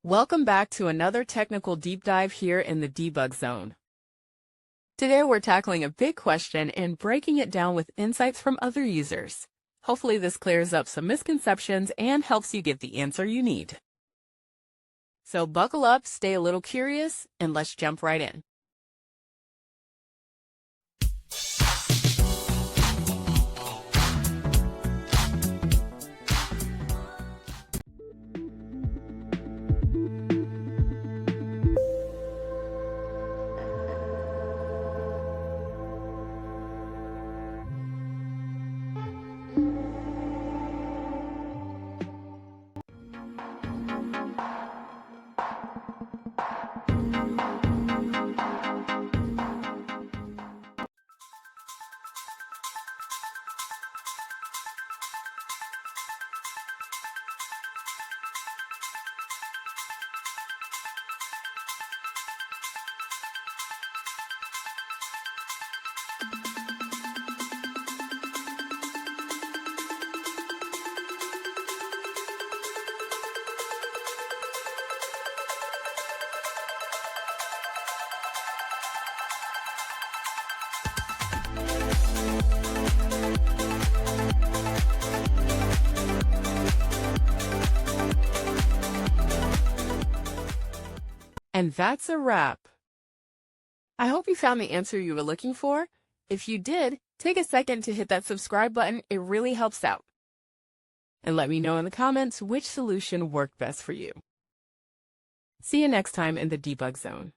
Welcome back to another technical deep dive here in the debug zone. Today we're tackling a big question and breaking it down with insights from other users. Hopefully this clears up some misconceptions and helps you get the answer you need. So buckle up, stay a little curious, and let's jump right in. And that's a wrap. I hope you found the answer you were looking for. If you did, take a second to hit that subscribe button. It really helps out. And let me know in the comments which solution worked best for you. See you next time in the debug zone.